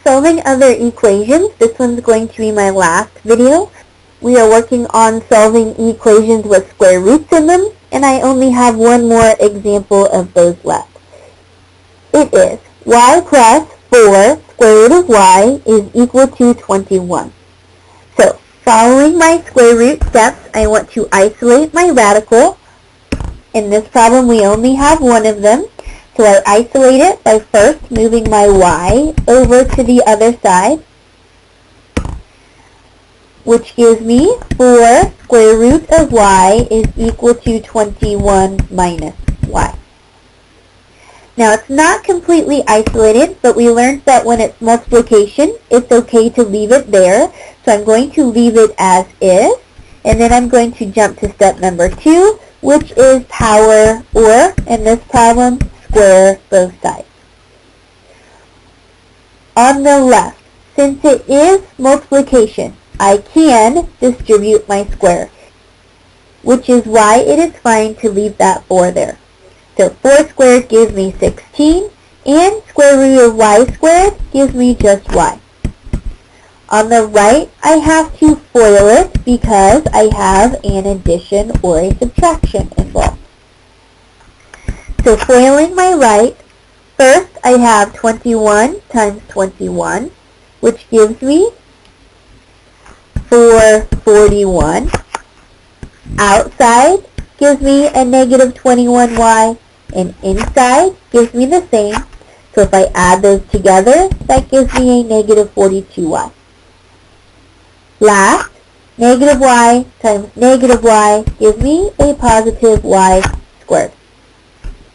solving other equations. This one's going to be my last video. We are working on solving equations with square roots in them, and I only have one more example of those left. It is y plus 4 square root of y is equal to 21. So, following my square root steps, I want to isolate my radical. In this problem, we only have one of them. So I isolate it by first moving my y over to the other side, which gives me 4 square root of y is equal to 21 minus y. Now it's not completely isolated, but we learned that when it's multiplication, it's okay to leave it there. So I'm going to leave it as is, and then I'm going to jump to step number 2, which is power, or in this problem, square both sides. On the left, since it is multiplication, I can distribute my square, which is why it is fine to leave that 4 there. So 4 squared gives me 16, and square root of y squared gives me just y. On the right, I have to FOIL it because I have an addition or a subtraction involved. So FOILing my right, first I have 21 times 21, which gives me 441. Outside gives me a negative 21y, and inside gives me the same. So if I add those together, that gives me a negative 42y. Last, negative y times negative y gives me a positive y squared.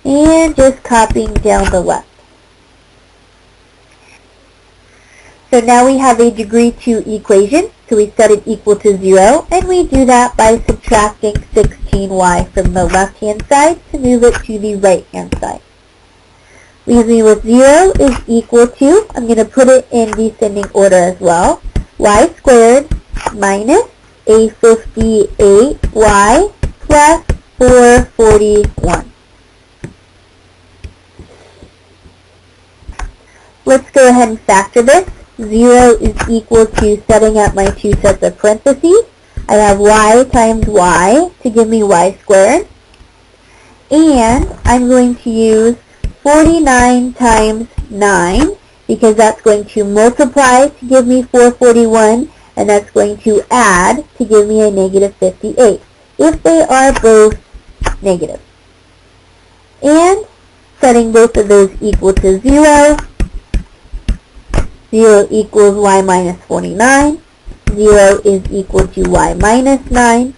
And just copying down the left. So now we have a degree 2 equation, so we set it equal to 0, and we do that by subtracting 16y from the left-hand side to move it to the right-hand side. Leaves me with 0 is equal to, I'm going to put it in descending order as well, y squared minus a 58y plus 441. Let's go ahead and factor this. 0 is equal to setting up my 2 sets of parentheses. I have y times y to give me y squared. And I'm going to use 49 times 9 because that's going to multiply to give me 441, and that's going to add to give me a negative 58 if they are both negative. And setting both of those equal to 0, 0 equals y minus 49, 0 is equal to y minus 9,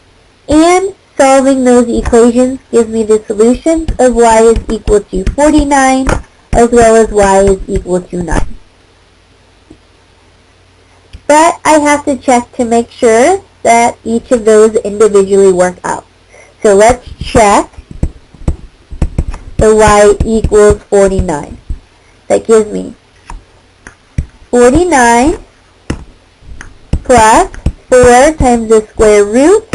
and solving those equations gives me the solutions of y is equal to 49 as well as y is equal to 9. But I have to check to make sure that each of those individually work out. So let's check the y equals 49. That gives me 49 plus 4 times the square root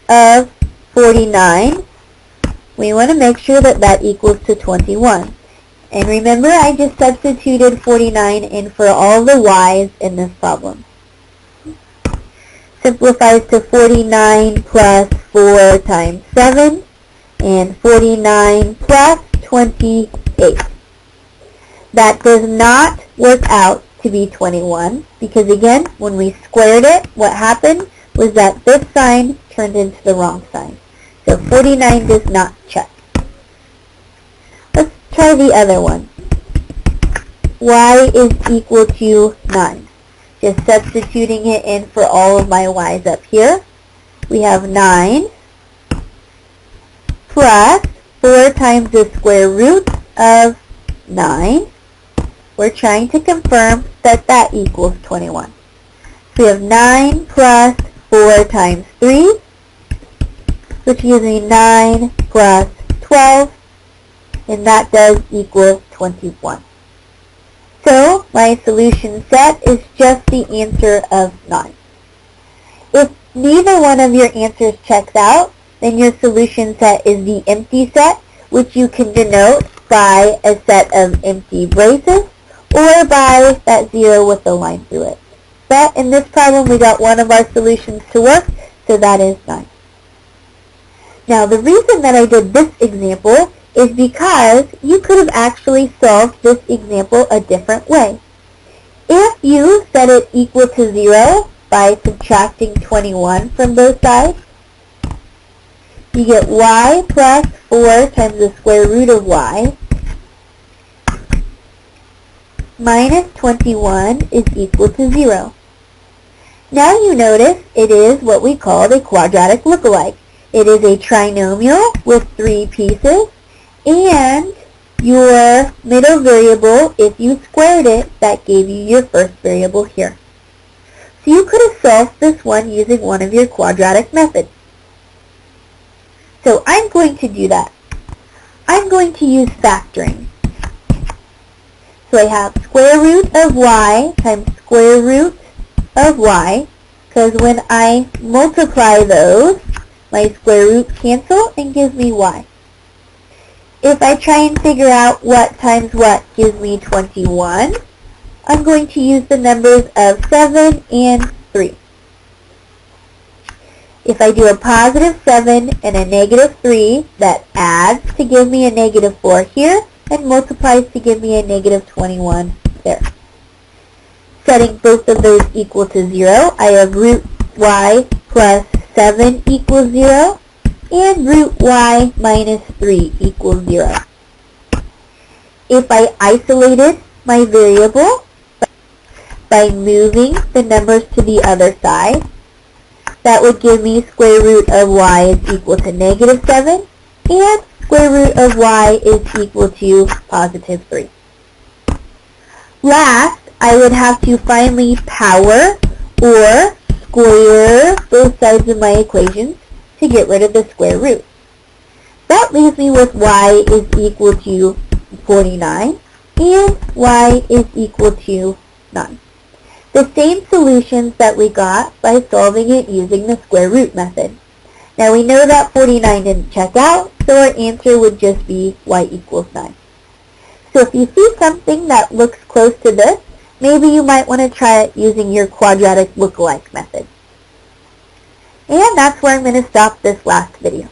of 49. We want to make sure that that equals to 21. And remember, I just substituted 49 in for all the y's in this problem. Simplifies to 49 plus 4 times 7, and 49 plus 28. That does not work out to be 21, because again, when we squared it, what happened was that this sign turned into the wrong sign. So 49 does not check. Let's try the other one. Y is equal to 9. Just substituting it in for all of my y's up here. We have 9 plus 4 times the square root of 9. We're trying to confirm that that equals 21. So we have 9 plus 4 times 3, which gives me 9 plus 12, and that does equal 21. So my solution set is just the answer of 9. If neither one of your answers checks out, then your solution set is the empty set, which you can denote by a set of empty braces, or by that 0 with the line through it. But in this problem, we got one of our solutions to work, so that is 9. Now, the reason that I did this example is because you could have actually solved this example a different way. If you set it equal to 0 by subtracting 21 from both sides, you get y plus 4 times the square root of y minus 21 is equal to 0. Now you notice it is what we call a quadratic lookalike. It is a trinomial with 3 pieces, and your middle variable, if you squared it, that gave you your first variable here. So you could have solved this one using one of your quadratic methods. So I'm going to do that. I'm going to use factoring. So I have square root of y times square root of y, because when I multiply those, my square roots cancel and gives me y. If I try and figure out what times what gives me 21, I'm going to use the numbers of 7 and 3. If I do a positive 7 and a negative 3, that adds to give me a negative 4 here and multiplies to give me a negative 21 there. Setting both of those equal to 0, I have root y plus 7 equals 0 and root y minus 3 equals 0. If I isolated my variable by moving the numbers to the other side, that would give me square root of y is equal to negative 7 and square root of y is equal to positive 3. Last, I would have to finally power or square both sides of my equations to get rid of the square root. That leaves me with y is equal to 49 and y is equal to 9. The same solutions that we got by solving it using the square root method. Now we know that 49 didn't check out, so our answer would just be y equals 9. So if you see something that looks close to this, maybe you might want to try it using your quadratic lookalike method. And that's where I'm going to stop this last video.